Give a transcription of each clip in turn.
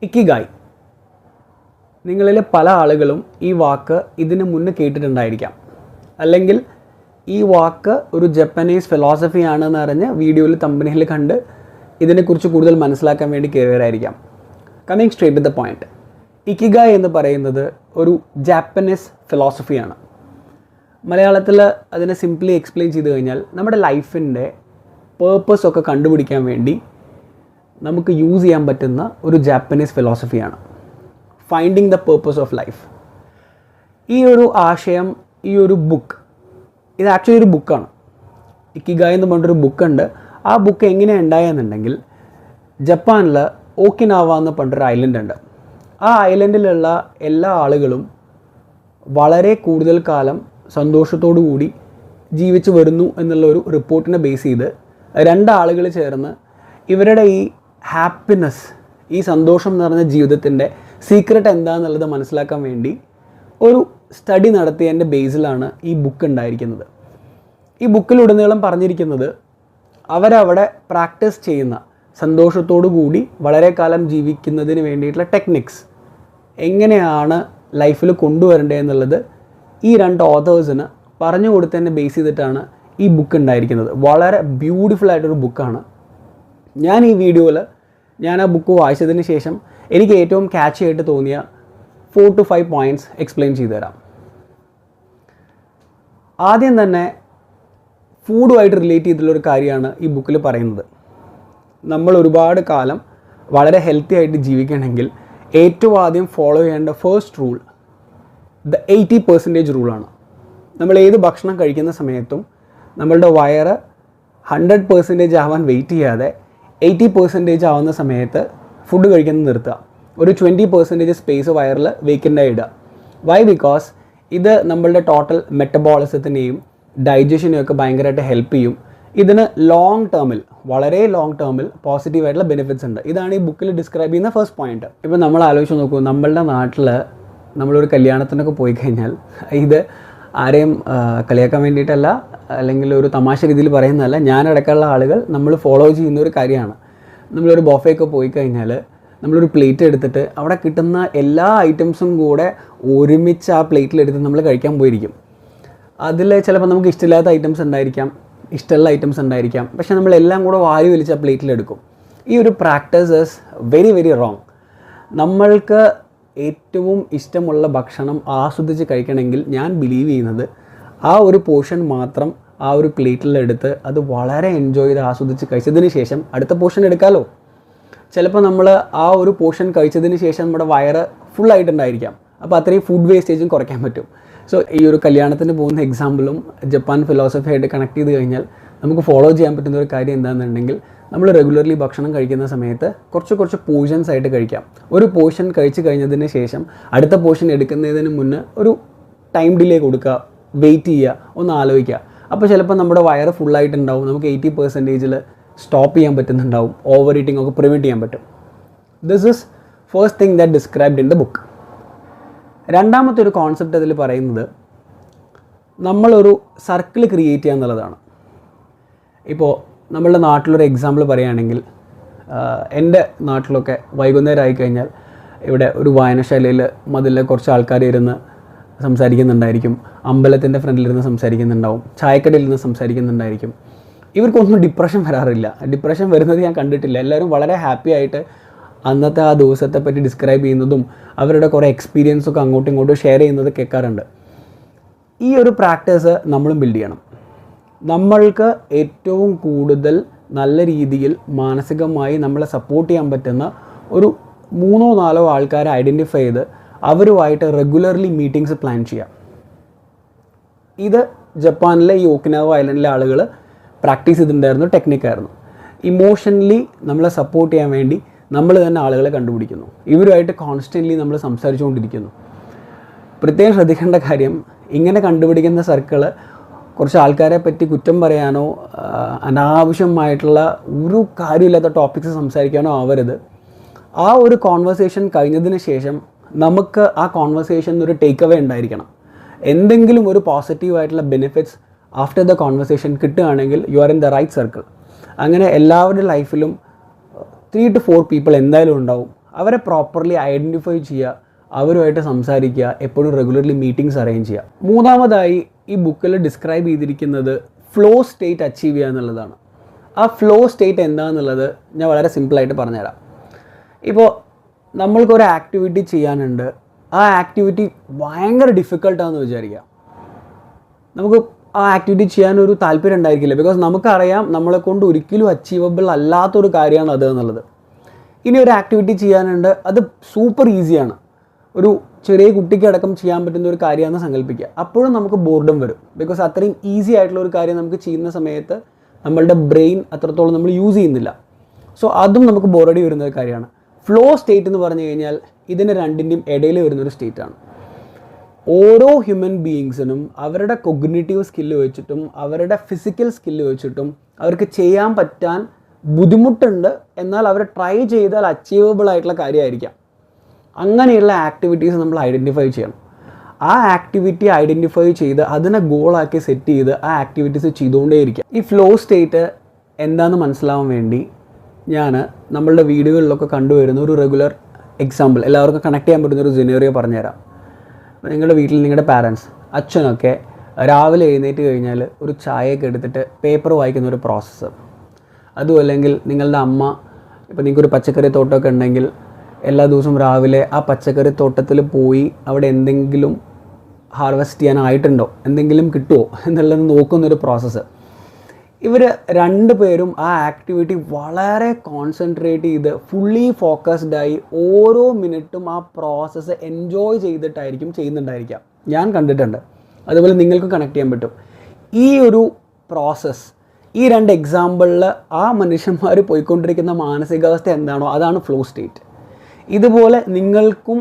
Ikigai. നിങ്ങളിൽ പല ആളുകളും ഈ വാക്ക് ഇതിന് മുന്നേ കേട്ടിട്ടുണ്ടായിരിക്കാം, അല്ലെങ്കിൽ ഈ വാക്ക് ഒരു ജപ്പനീസ് ഫിലോസഫി ആണെന്ന് അറിഞ്ഞ് വീഡിയോയിൽ തമ്പനയിൽ കണ്ട് ഇതിനെക്കുറിച്ച് കൂടുതൽ മനസ്സിലാക്കാൻ വേണ്ടി കയറിയവരായിരിക്കാം. Coming straight to the point, ikigai എന്ന് പറയുന്നത് ഒരു ജാപ്പനീസ് ഫിലോസഫിയാണ്. മലയാളത്തിൽ അതിനെ സിംപ്ലി എക്സ്പ്ലെയിൻ ചെയ്ത് കഴിഞ്ഞാൽ നമ്മുടെ ലൈഫിൻ്റെ പേർപ്പസ് ഒക്കെ കണ്ടുപിടിക്കാൻ വേണ്ടി നമുക്ക് യൂസ് ചെയ്യാൻ പറ്റുന്ന ഒരു ജാപ്പനീസ് ഫിലോസഫിയാണ് finding the purpose of life. ഈ ഒരു ആശയം, ഈ ഒരു ബുക്ക്, ഇത് ആക്ച്വലി ഒരു ബുക്കാണ്. ഇക്കിഗായ് എന്ന് പറഞ്ഞൊരു ബുക്കുണ്ട്. ആ ബുക്ക് എങ്ങനെയാണ് ഉണ്ടായെന്നുണ്ടെങ്കിൽ, ജപ്പാനിൽ ഓക്കിനാവ എന്ന് പറഞ്ഞൊരു ഐലൻഡ് ഉണ്ട്. ആ ഐലൻഡിലുള്ള എല്ലാ ആളുകളും വളരെ കൂടുതൽ കാലം സന്തോഷത്തോടു കൂടി ജീവിച്ചു വരുന്നു എന്നുള്ളൊരു റിപ്പോർട്ടിനെ ബേസ് ചെയ്ത് രണ്ടാളുകൾ ചേർന്ന് ഇവരുടെ ഈ ഹാപ്പിനെസ്, ഈ സന്തോഷം നിറഞ്ഞ ജീവിതത്തിൻ്റെ സീക്രട്ട് എന്താണെന്നുള്ളത് മനസ്സിലാക്കാൻ വേണ്ടി ഒരു സ്റ്റഡി നടത്തിയതിൻ്റെ ബേസിലാണ് ഈ ബുക്ക് ഉണ്ടായിരിക്കുന്നത്. ഈ ബുക്കിലുടനീളം പറഞ്ഞിരിക്കുന്നത് അവരവിടെ പ്രാക്ടീസ് ചെയ്യുന്ന സന്തോഷത്തോടു കൂടി വളരെ കാലം ജീവിക്കുന്നതിന് വേണ്ടിയിട്ടുള്ള ടെക്നിക്സ് എങ്ങനെയാണ് ലൈഫിൽ കൊണ്ടുവരേണ്ടത് എന്നുള്ളത് ഈ രണ്ട് ഓതേഴ്സിന് പറഞ്ഞു കൊടുത്തതിനെ ബേസ് ചെയ്തിട്ടാണ് ഈ ബുക്ക് ഉണ്ടായിരിക്കുന്നത്. വളരെ ബ്യൂട്ടിഫുൾ ആയിട്ടൊരു ബുക്കാണ്. ഞാൻ ഈ വീഡിയോയിൽ ആ ബുക്ക് വായിച്ചതിന് ശേഷം എനിക്ക് ഏറ്റവും ക്യാച്ച് ആയിട്ട് തോന്നിയ 4 to 5 പോയിൻറ്റ്സ് എക്സ്പ്ലെയിൻ ചെയ്തു തരാം. ആദ്യം തന്നെ ഫുഡുമായിട്ട് റിലേറ്റ് ചെയ്തിട്ടുള്ളൊരു കാര്യമാണ് ഈ ബുക്കിൽ പറയുന്നത്. നമ്മൾ ഒരുപാട് കാലം വളരെ ഹെൽത്തി ആയിട്ട് ജീവിക്കണമെങ്കിൽ ഏറ്റവും ആദ്യം ഫോളോ ചെയ്യേണ്ട ഫസ്റ്റ് റൂൾ ദ 80% റൂളാണ്. നമ്മൾ ഏത് ഭക്ഷണം കഴിക്കുന്ന സമയത്തും നമ്മളുടെ വയറ് 100% ആവാൻ വെയിറ്റ് ചെയ്യാതെ 80% ആവുന്ന സമയത്ത് ഫുഡ് കഴിക്കുന്നത് നിർത്തുക. ഒരു 20% സ്പേസ് വയറിൽ വേക്കൻ്റായി ഇടുക. വൈ? ബിക്കോസ് ഇത് നമ്മളുടെ ടോട്ടൽ മെറ്റബോളിസത്തിനെയും ഡൈജഷനെയും ഒക്കെ ഭയങ്കരമായിട്ട് ഹെൽപ്പ് ചെയ്യും. ഇതിന് വളരെ ലോങ് ടേമിൽ പോസിറ്റീവായിട്ടുള്ള ബെനിഫിറ്റ്സ് ഉണ്ട്. ഇതാണ് ഈ ബുക്കിൽ ഡിസ്ക്രൈബ് ചെയ്യുന്ന ഫസ്റ്റ് പോയിന്റ്. ഇപ്പോൾ നമ്മൾ ആലോചിച്ച് നോക്കൂ, നമ്മളുടെ നാട്ടിൽ നമ്മളൊരു കല്യാണത്തിനൊക്കെ പോയി കഴിഞ്ഞാൽ, ഇത് ആരെയും കളിയാക്കാൻ വേണ്ടിയിട്ടല്ല, അല്ലെങ്കിൽ ഒരു തമാശ രീതിയിൽ പറയുന്നതല്ല, ഞാനടക്കമുള്ള ആളുകൾ നമ്മൾ ഫോളോ ചെയ്യുന്ന ഒരു കാര്യമാണ്. നമ്മളൊരു ബൊഫേയൊക്കെ പോയി കഴിഞ്ഞാൽ നമ്മളൊരു പ്ലേറ്റ് എടുത്തിട്ട് അവിടെ കിട്ടുന്ന എല്ലാ ഐറ്റംസും കൂടെ ഒരുമിച്ച് ആ പ്ലേറ്റിലെടുത്ത് നമ്മൾ കഴിക്കാൻ പോയിരിക്കും. അതിൽ ചിലപ്പോൾ നമുക്ക് ഇഷ്ടമില്ലാത്ത ഐറ്റംസ് ഉണ്ടായിരിക്കാം, ഇഷ്ടമുള്ള ഐറ്റംസ് ഉണ്ടായിരിക്കാം, പക്ഷേ നമ്മളെല്ലാം കൂടെ വാരി വലിച്ച് ആ പ്ലേറ്റിലെടുക്കും. ഈ ഒരു practice is very very wrong. നമ്മൾക്ക് ഏറ്റവും ഇഷ്ടമുള്ള ഭക്ഷണം ആസ്വദിച്ച് കഴിക്കണമെങ്കിൽ ഞാൻ ബിലീവ് ചെയ്യുന്നത് ആ ഒരു പോർഷൻ മാത്രം ആ ഒരു പ്ലേറ്റിലെടുത്ത് അത് വളരെ എൻജോയ് ചെയ്ത് ആസ്വദിച്ച് കഴിച്ചതിന് ശേഷം അടുത്ത പോർഷൻ എടുക്കാമല്ലോ. ചിലപ്പോൾ നമ്മൾ ആ ഒരു പോർഷൻ കഴിച്ചതിന് ശേഷം നമ്മുടെ വയറ് ഫുള്ളായിട്ടുണ്ടായിരിക്കാം. അപ്പോൾ അത്രയും ഫുഡ് വേസ്റ്റേജും കുറയ്ക്കാൻ പറ്റും. സോ ഈ ഒരു കല്യാണത്തിന് പോകുന്ന എക്സാമ്പിളും ജപ്പാൻ ഫിലോസഫി ആയിട്ട് കണക്ട് ചെയ്ത് കഴിഞ്ഞാൽ നമുക്ക് ഫോളോ ചെയ്യാൻ പറ്റുന്ന ഒരു കാര്യം എന്താണെന്നുണ്ടെങ്കിൽ, നമ്മൾ റെഗുലർലി ഭക്ഷണം കഴിക്കുന്ന സമയത്ത് കുറച്ച് പോർഷൻസ് ആയിട്ട് കഴിക്കാം. ഒരു പോർഷൻ കഴിച്ച് കഴിഞ്ഞതിന് ശേഷം അടുത്ത പോർഷൻ എടുക്കുന്നതിന് മുന്നേ ഒരു ടൈം ഡിലേ കൊടുക്കുക, വെയിറ്റ് ചെയ്യുക, ഒന്ന് ആലോചിക്കുക. അപ്പോൾ ചിലപ്പോൾ നമ്മുടെ വയറ് ഫുള്ളായിട്ടുണ്ടാവും, നമുക്ക് 80% സ്റ്റോപ്പ് ചെയ്യാൻ പറ്റുന്നുണ്ടാവും, ഓവർ ഈറ്റിംഗ് ഒക്കെ പ്രിവെൻറ്റ് ചെയ്യാൻ പറ്റും. This is first thing that described in the book. രണ്ടാമത്തെ ഒരു കോൺസെപ്റ്റ് അതിൽ പറയുന്നത് നമ്മളൊരു സർക്കിൾ ക്രിയേറ്റ് ചെയ്യുക എന്നുള്ളതാണ്. ഇപ്പോൾ നമ്മളുടെ നാട്ടിലൊരു എക്സാമ്പിൾ പറയുകയാണെങ്കിൽ, എൻ്റെ നാട്ടിലൊക്കെ വൈകുന്നേരം ആയിക്കഴിഞ്ഞാൽ ഇവിടെ ഒരു വായനശാലയിൽ മതിലെ കുറച്ച് ആൾക്കാർ ഇരുന്ന് സംസാരിക്കുന്നുണ്ടായിരിക്കും, അമ്പലത്തിൻ്റെ ഫ്രണ്ടിലിരുന്ന് സംസാരിക്കുന്നുണ്ടാവും, ചായക്കടയിൽ നിന്ന് സംസാരിക്കുന്നുണ്ടായിരിക്കും. ഇവർക്കൊന്നും ഡിപ്രഷൻ വരാറില്ല. ഡിപ്രഷൻ വരുന്നത് ഞാൻ കണ്ടിട്ടില്ല. എല്ലാവരും വളരെ ഹാപ്പി ആയിട്ട് അന്നത്തെ ആ ദിവസത്തെ പറ്റി ഡിസ്ക്രൈബ് ചെയ്യുന്നതും അവരുടെ കുറേ എക്സ്പീരിയൻസൊക്കെ അങ്ങോട്ടും ഇങ്ങോട്ടും ഷെയർ ചെയ്യുന്നത് കേൾക്കാറുണ്ട്. ഈ ഒരു പ്രാക്ടീസ് നമ്മളും ബിൽഡ് ചെയ്യണം. നമ്മൾക്ക് ഏറ്റവും കൂടുതൽ നല്ല രീതിയിൽ മാനസികമായി നമ്മളെ സപ്പോർട്ട് ചെയ്യാൻ പറ്റുന്ന ഒരു 3-4 ആൾക്കാരെ ഐഡൻറ്റിഫൈ ചെയ്ത് അവരുമായിട്ട് റെഗുലർലി മീറ്റിങ്സ് പ്ലാൻ ചെയ്യാം. ഇത് ജപ്പാനിലെ ഈ ഓക്കിനാവ ഐലൻഡിലെ ആളുകൾ പ്രാക്ടീസ് ചെയ്തിട്ടുണ്ടായിരുന്ന ടെക്നിക്കായിരുന്നു. ഇമോഷണലി നമ്മളെ സപ്പോർട്ട് ചെയ്യാൻ വേണ്ടി നമ്മൾ തന്നെ ആളുകളെ കണ്ടുപിടിക്കുന്നു. ഇവരുമായിട്ട് കോൺസ്റ്റൻ്റ്ലി നമ്മൾ സംസാരിച്ചുകൊണ്ടിരിക്കുന്നു. പ്രത്യേകം ശ്രദ്ധിക്കേണ്ട കാര്യം, ഇങ്ങനെ കണ്ടുപിടിക്കുന്ന സർക്കിള് കുറച്ച് ആൾക്കാരെ പറ്റി കുറ്റം പറയാനോ അനാവശ്യമായിട്ടുള്ള ഒരു കാര്യമില്ലാത്ത ടോപ്പിക്സ് സംസാരിക്കാനോ ആവരുത്. ആ ഒരു കോൺവെർസേഷൻ കഴിഞ്ഞതിന് ശേഷം നമുക്ക് ആ കോൺവെർസേഷൻ ഒരു ടേക്ക് അവേ ഉണ്ടായിരിക്കണം. എന്തെങ്കിലും ഒരു പോസിറ്റീവായിട്ടുള്ള ബെനിഫിറ്റ്സ് ആഫ്റ്റർ ദ കോൺവെർസേഷൻ കിട്ടുകയാണെങ്കിൽ you are in the right circle. അങ്ങനെ എല്ലാവരുടെ ലൈഫിലും 3 to 4 പീപ്പിൾ എന്തായാലും ഉണ്ടാവും. അവരെ പ്രോപ്പർലി ഐഡൻറ്റിഫൈ ചെയ്യുക, അവരുമായിട്ട് സംസാരിക്കുക, എപ്പോഴും റെഗുലർലി മീറ്റിംഗ്സ് അറേഞ്ച് ചെയ്യുക. മൂന്നാമതായി ഈ ബുക്കിൽ ഡിസ്ക്രൈബ് ചെയ്തിരിക്കുന്നത് ഫ്ലോ സ്റ്റേറ്റ് അച്ചീവ് ചെയ്യുക എന്നുള്ളതാണ്. ആ ഫ്ലോ സ്റ്റേറ്റ് എന്താണെന്നുള്ളത് ഞാൻ വളരെ സിമ്പിളായിട്ട് പറഞ്ഞുതരാം. ഇപ്പോൾ നമ്മൾക്കൊരു ആക്ടിവിറ്റി ചെയ്യാനുണ്ട്, ആ ആക്ടിവിറ്റി ഭയങ്കര ഡിഫിക്കൽട്ടാണെന്ന് വിചാരിക്കുക. നമുക്ക് ആ ആക്ടിവിറ്റി ചെയ്യാനൊരു താല്പര്യം ഉണ്ടായിരിക്കില്ല, ബിക്കോസ് നമുക്കറിയാം നമ്മളെ കൊണ്ട് ഒരിക്കലും അച്ചീവബിൾ അല്ലാത്തൊരു കാര്യമാണ് അത് എന്നുള്ളത്. ഇനി ഒരു ആക്ടിവിറ്റി ചെയ്യാനുണ്ട്, അത് സൂപ്പർ ഈസിയാണ്, ഒരു ചെറിയ കുട്ടിക്കടക്കം ചെയ്യാൻ പറ്റുന്ന ഒരു കാര്യമാണെന്ന് സങ്കല്പിക്കുക. അപ്പോഴും നമുക്ക് ബോർഡം വരും, ബിക്കോസ് അത്രയും ഈസി ആയിട്ടുള്ള ഒരു കാര്യം നമുക്ക് ചെയ്യുന്ന സമയത്ത് നമ്മളുടെ ബ്രെയിൻ അത്രത്തോളം നമ്മൾ യൂസ് ചെയ്യുന്നില്ല. സോ അതും നമുക്ക് ബോറടി വരുന്ന ഒരു കാര്യമാണ്. ഫ്ലോ സ്റ്റേറ്റ് എന്ന് പറഞ്ഞു കഴിഞ്ഞാൽ ഇതിന് രണ്ടിൻ്റെയും ഇടയിൽ വരുന്നൊരു സ്റ്റേറ്റാണ്. ഓരോ ഹ്യൂമൻ ബീയിങ്സിനും അവരുടെ കൊഗ്നിറ്റീവ് സ്കില്ല് വെച്ചിട്ടും അവരുടെ ഫിസിക്കൽ സ്കില്ല് വെച്ചിട്ടും അവർക്ക് ചെയ്യാൻ പറ്റാൻ ബുദ്ധിമുട്ടുണ്ട്, എന്നാൽ അവർ ട്രൈ ചെയ്താൽ അച്ചീവബിൾ ആയിട്ടുള്ള കാര്യമായിരിക്കാം. അങ്ങനെയുള്ള ആക്ടിവിറ്റീസ് നമ്മൾ ഐഡൻറ്റിഫൈ ചെയ്യണം. ആ ആക്ടിവിറ്റി ഐഡൻറ്റിഫൈ ചെയ്ത് അതിനെ ഗോളാക്കി സെറ്റ് ചെയ്ത് ആ ആക്ടിവിറ്റീസ് ചെയ്തുകൊണ്ടേയിരിക്കുക. ഈ ഫ്ലോ സ്റ്റേറ്റ് എന്താണെന്ന് മനസ്സിലാവാൻ വേണ്ടി ഞാൻ നമ്മളുടെ വീടുകളിലൊക്കെ കണ്ടുവരുന്ന ഒരു റെഗുലർ എക്സാമ്പിൾ, എല്ലാവർക്കും കണക്ട് ചെയ്യാൻ പറ്റുന്നൊരു സിനാരിയോ പറഞ്ഞുതരാം. നിങ്ങളുടെ വീട്ടിൽ നിങ്ങളുടെ പാരൻസ്, അച്ഛനൊക്കെ രാവിലെ എഴുന്നേറ്റ് കഴിഞ്ഞാൽ ഒരു ചായയൊക്കെ എടുത്തിട്ട് പേപ്പർ വായിക്കുന്ന ഒരു പ്രോസസ്സ്. അതും അല്ലെങ്കിൽ നിങ്ങളുടെ അമ്മ, ഇപ്പോൾ നിങ്ങൾക്കൊരു പച്ചക്കറി തോട്ടമൊക്കെ ഉണ്ടെങ്കിൽ എല്ലാ ദിവസവും രാവിലെ ആ പച്ചക്കറി തോട്ടത്തിൽ പോയി അവിടെ എന്തെങ്കിലും ഹാർവെസ്റ്റ് ചെയ്യാനായിട്ടുണ്ടോ, എന്തെങ്കിലും കിട്ടുമോ എന്നുള്ളത് നോക്കുന്നൊരു പ്രോസസ്സ്. ഇവർ രണ്ടുപേരും ആ ആക്ടിവിറ്റി വളരെ കോൺസെൻട്രേറ്റ് ചെയ്ത് ഫുള്ളി ഫോക്കസ്ഡായി ഓരോ മിനിറ്റും ആ പ്രോസസ്സ് എൻജോയ് ചെയ്തിട്ടായിരിക്കും ചെയ്യുന്നുണ്ടായിരിക്കാം. ഞാൻ കണ്ടിട്ടുണ്ട്, അതുപോലെ നിങ്ങൾക്ക് കണക്ട് ചെയ്യാൻ പറ്റും. ഈ ഒരു പ്രോസസ്സ്, ഈ രണ്ട് എക്സാമ്പിളിൽ ആ മനുഷ്യന്മാർ പോയിക്കൊണ്ടിരിക്കുന്ന മാനസികാവസ്ഥ എന്താണോ അതാണ് ഫ്ലോ സ്റ്റേറ്റ്. ഇതുപോലെ നിങ്ങൾക്കും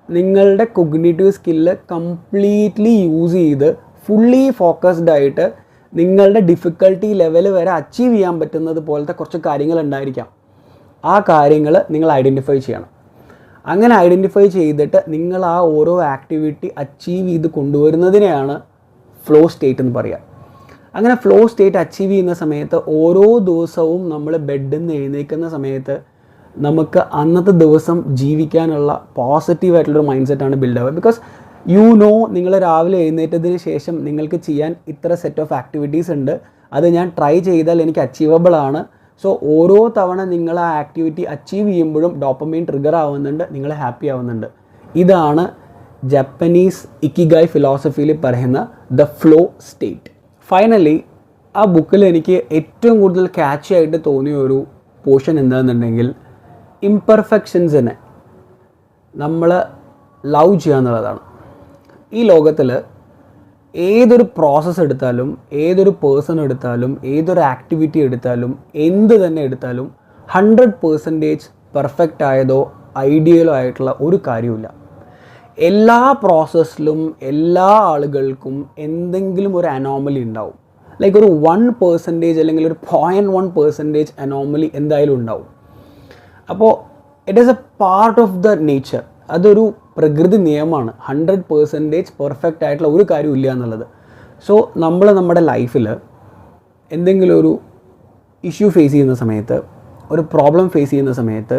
നിങ്ങളുടെ കൊഗ്നിറ്റീവ് സ്കില്ല് കംപ്ലീറ്റ്ലി യൂസ് ചെയ്ത് ഫുള്ളി ഫോക്കസ്ഡ് ആയിട്ട് നിങ്ങളുടെ ഡിഫിക്കൽട്ടി ലെവൽ വരെ അച്ചീവ് ചെയ്യാൻ പറ്റുന്നത് പോലത്തെ കുറച്ച് കാര്യങ്ങൾ ഉണ്ടായിരിക്കാം. ആ കാര്യങ്ങൾ നിങ്ങൾ ഐഡൻറ്റിഫൈ ചെയ്യണം. അങ്ങനെ ഐഡൻറ്റിഫൈ ചെയ്തിട്ട് നിങ്ങൾ ആ ഓരോ ആക്ടിവിറ്റി അച്ചീവ് ചെയ്ത് കൊണ്ടുവരുന്നതിനെയാണ് ഫ്ലോ സ്റ്റേറ്റ് എന്ന് പറയുക. അങ്ങനെ ഫ്ലോ സ്റ്റേറ്റ് അച്ചീവ് ചെയ്യുന്ന സമയത്ത് ഓരോ ദിവസവും നമ്മൾ ബെഡിൽ നിന്ന് എഴുന്നേൽക്കുന്ന സമയത്ത് നമുക്ക് അന്നത്തെ ദിവസം ജീവിക്കാനുള്ള പോസിറ്റീവായിട്ടുള്ളൊരു മൈൻഡ് സെറ്റാണ് ബിൽഡ് ആവുക. ബിക്കോസ് നിങ്ങൾ രാവിലെ എഴുന്നേറ്റതിന് ശേഷം നിങ്ങൾക്ക് ചെയ്യാൻ ഇത്ര സെറ്റ് ഓഫ് ആക്ടിവിറ്റീസ് ഉണ്ട്, അത് ഞാൻ ട്രൈ ചെയ്താൽ എനിക്ക് അച്ചീവബിൾ ആണ്. സോ ഓരോ തവണ നിങ്ങൾ ആ ആക്ടിവിറ്റി അച്ചീവ് ചെയ്യുമ്പോഴും ഡോപ്പമൈൻ ട്രിഗർ ആവുന്നുണ്ട്, നിങ്ങൾ ഹാപ്പി ആവുന്നുണ്ട്. ഇതാണ് ജപ്പനീസ് ഇക്കിഗായ് ഫിലോസഫിയിൽ പറയുന്ന ദ ഫ്ലോ സ്റ്റേറ്റ്. ഫൈനലി ആ ബുക്കിൽ എനിക്ക് ഏറ്റവും കൂടുതൽ ക്യാച്ച് ആയിട്ട് തോന്നിയ ഒരു പോർഷൻ എന്താണെന്നുണ്ടെങ്കിൽ ഇംപെർഫെക്ഷൻസിനെ നമ്മൾ ലവ് ചെയ്യുക എന്നുള്ളതാണ്. ഈ ലോകത്തിൽ ഏതൊരു പ്രോസസ്സ് എടുത്താലും, ഏതൊരു പേഴ്സൺ എടുത്താലും, ഏതൊരു ആക്ടിവിറ്റി എടുത്താലും, എന്ത് തന്നെ എടുത്താലും 100% പെർഫെക്റ്റ് ആയതോ ഐഡിയലോ ആയിട്ടുള്ള ഒരു കാര്യമില്ല. എല്ലാ പ്രോസസ്സിലും എല്ലാ ആളുകൾക്കും എന്തെങ്കിലും ഒരു അനോമലി ഉണ്ടാവും. ലൈക്ക് ഒരു 1% അല്ലെങ്കിൽ ഒരു 0.1% അനോമലി എന്തായാലും ഉണ്ടാവും. അപ്പോൾ it is A part of the nature. അതൊരു പ്രകൃതി നിയമമാണ്. 100% പെർഫെക്റ്റ് ആയിട്ടുള്ള ഒരു കാര്യമില്ല എന്നുള്ളത്. സോ നമ്മൾ നമ്മുടെ ലൈഫിൽ എന്തെങ്കിലും ഒരു ഇഷ്യൂ ഫേസ് ചെയ്യുന്ന സമയത്ത്, ഒരു പ്രോബ്ലം ഫേസ് ചെയ്യുന്ന സമയത്ത്,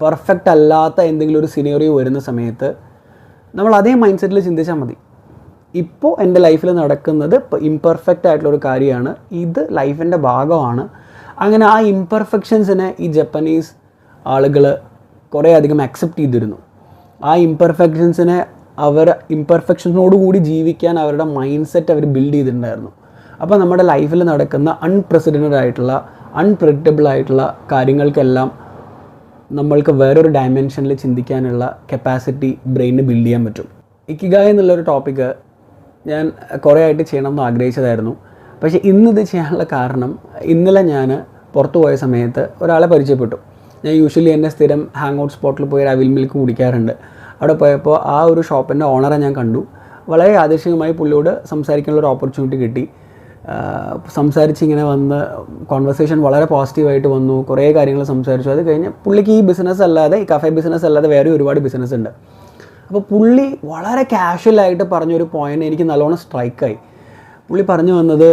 പെർഫെക്റ്റ് അല്ലാത്ത എന്തെങ്കിലും ഒരു സിനാരിയോ വരുന്ന സമയത്ത് നമ്മൾ അതേ മൈൻഡ് സെറ്റിൽ ചിന്തിച്ചാൽ മതി. ഇപ്പോൾ എൻ്റെ ലൈഫിൽ നടക്കുന്നത് ഇംപെർഫെക്റ്റ് ആയിട്ടുള്ളൊരു കാര്യമാണ്, ഇത് ലൈഫിൻ്റെ ഭാഗമാണ്. അങ്ങനെ ആ ഇംപെർഫെക്ഷൻസിനെ ഈ ജപ്പനീസ് ആളുകൾ കുറേ അധികം അക്സെപ്റ്റ് ചെയ്തിരുന്നു. ആ ഇംപെർഫെക്ഷൻസിനെ ഇംപെർഫെക്ഷൻസിനോടുകൂടി ജീവിക്കാൻ അവരുടെ മൈൻഡ് സെറ്റ് അവർ ബിൽഡ് ചെയ്തിട്ടുണ്ടായിരുന്നു. അപ്പോൾ നമ്മുടെ ലൈഫിൽ നടക്കുന്ന അൺപ്രസിഡൻറ്റഡ് ആയിട്ടുള്ള, അൺപ്രെഡിക്റ്റബിൾ ആയിട്ടുള്ള കാര്യങ്ങൾക്കെല്ലാം നമ്മൾക്ക് വേറൊരു ഡയമെൻഷനിൽ ചിന്തിക്കാനുള്ള കപ്പാസിറ്റി ബ്രെയിനിന് ബിൽഡ് ചെയ്യാൻ പറ്റും. ഇക്കിഗായ് എന്നുള്ളൊരു ടോപ്പിക്ക് ഞാൻ കുറേ ആയിട്ട് ചെയ്യണമെന്ന് ആഗ്രഹിച്ചതായിരുന്നു. പക്ഷേ ഇന്നിത് ചെയ്യാനുള്ള കാരണം, ഇന്നലെ ഞാൻ പുറത്തു പോയ സമയത്ത് ഒരാളെ പരിചയപ്പെട്ടു. ഞാൻ യൂഷ്വലി എൻ്റെ സ്ഥിരം ഹാങ് ഔട്ട് സ്പോട്ടിൽ പോയി അവിൽ മിൽക്ക് കുടിക്കാറുണ്ട്. അവിടെ പോയപ്പോൾ ആ ഒരു ഷോപ്പിൻ്റെ ഓണറെ ഞാൻ കണ്ടു. വളരെ യാദൃശ്ചികമായി പുള്ളിയോട് സംസാരിക്കാനുള്ളൊരു ഓപ്പർച്യൂണിറ്റി കിട്ടി. സംസാരിച്ചിങ്ങനെ വന്ന് കോൺവെർസേഷൻ വളരെ പോസിറ്റീവായിട്ട് വന്നു. കുറേ കാര്യങ്ങൾ സംസാരിച്ചു. അത് കഴിഞ്ഞ് പുള്ളിക്ക് ഈ ബിസിനസ് അല്ലാതെ, ഈ കഫേ ബിസിനസ് അല്ലാതെ വേറെ ഒരുപാട് ബിസിനസ് ഉണ്ട്. അപ്പോൾ പുള്ളി വളരെ കാഷ്വലായിട്ട് പറഞ്ഞൊരു പോയിൻ്റ് എനിക്ക് നല്ലോണം സ്ട്രൈക്കായി. പുള്ളി പറഞ്ഞു വന്നത്,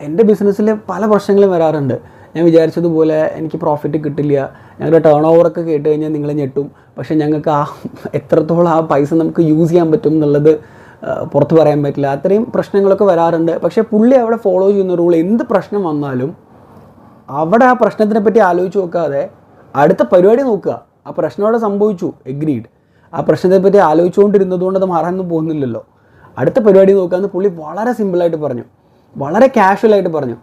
എൻ്റെ ബിസിനസ്സിൽ പല പ്രശ്നങ്ങളും വരാറുണ്ട്, ഞാൻ വിചാരിച്ചതുപോലെ എനിക്ക് പ്രോഫിറ്റ് കിട്ടില്ല, ഞങ്ങളുടെ ടേൺ ഓവറൊക്കെ കേട്ട് കഴിഞ്ഞാൽ നിങ്ങൾ ഞെട്ടും, പക്ഷേ ഞങ്ങൾക്ക് എത്രത്തോളം ആ പൈസ നമുക്ക് യൂസ് ചെയ്യാൻ പറ്റും എന്നുള്ളത് പുറത്ത് പറയാൻ പറ്റില്ല. അത്രയും പ്രശ്നങ്ങളൊക്കെ വരാറുണ്ട്. പക്ഷേ പുള്ളി അവിടെ ഫോളോ ചെയ്യുന്ന റൂൾ, എന്ത് പ്രശ്നം വന്നാലും അവിടെ ആ പ്രശ്നത്തിനെ പറ്റി ആലോചിച്ച് നോക്കാതെ അടുത്ത പരിപാടി നോക്കുക. ആ പ്രശ്നം അവിടെ സംഭവിച്ചു, എഗ്രീഡ്. ആ പ്രശ്നത്തെ പറ്റി ആലോചിച്ചുകൊണ്ടിരുന്നത് കൊണ്ട് അത് മാറാനൊന്നും പോകുന്നില്ലല്ലോ. അടുത്ത പരിപാടി നോക്കാമെന്ന് പുള്ളി വളരെ സിമ്പിളായിട്ട് പറഞ്ഞു, വളരെ കാഷ്വലായിട്ട് പറഞ്ഞു.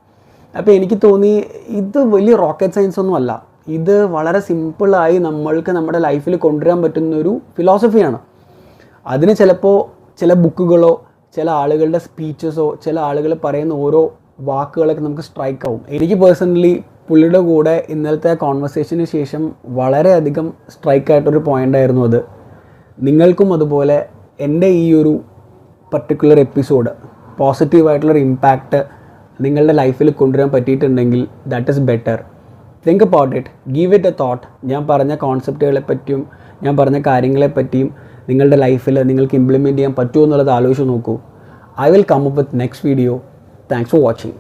അപ്പോൾ എനിക്ക് തോന്നി ഇത് വലിയ റോക്കറ്റ് സയൻസ് ഒന്നും അല്ല, ഇത് വളരെ സിമ്പിളായി നമ്മൾക്ക് നമ്മുടെ ലൈഫിൽ കൊണ്ടുവരാൻ പറ്റുന്നൊരു ഫിലോസഫിയാണ്. അതിന് ചിലപ്പോൾ ചില ബുക്കുകളോ ചില ആളുകളുടെ സ്പീച്ചസോ ചില ആളുകൾ പറയുന്ന ഓരോ വാക്കുകളൊക്കെ നമുക്ക് സ്ട്രൈക്ക് ആവും. എനിക്ക് പേഴ്സണലി പുള്ളിയുടെ കൂടെ ഇന്നലത്തെ കോൺവെർസേഷന് ശേഷം വളരെയധികം സ്ട്രൈക്കായിട്ടൊരു പോയിൻ്റായിരുന്നു അത്. നിങ്ങൾക്കും അതുപോലെ എൻ്റെ ഈ ഒരു പർട്ടിക്കുലർ എപ്പിസോഡ് പോസിറ്റീവായിട്ടുള്ളൊരു ഇമ്പാക്റ്റ് നിങ്ങളുടെ ലൈഫിൽ കൊണ്ടുവരാൻ പറ്റിയിട്ടുണ്ടെങ്കിൽ that is better. Think about it, give it a thought. ഞാൻ പറഞ്ഞ കോൺസെപ്റ്റുകളെ പറ്റിയും ഞാൻ പറഞ്ഞ കാര്യങ്ങളെ പറ്റിയും നിങ്ങളുടെ ലൈഫിൽ നിങ്ങൾക്ക് ഇംപ്ലിമെൻറ്റ് ചെയ്യാൻ പറ്റുമോ എന്നുള്ളത് ആലോചിച്ച് നോക്കൂ. I will come up with next video. Thanks for watching.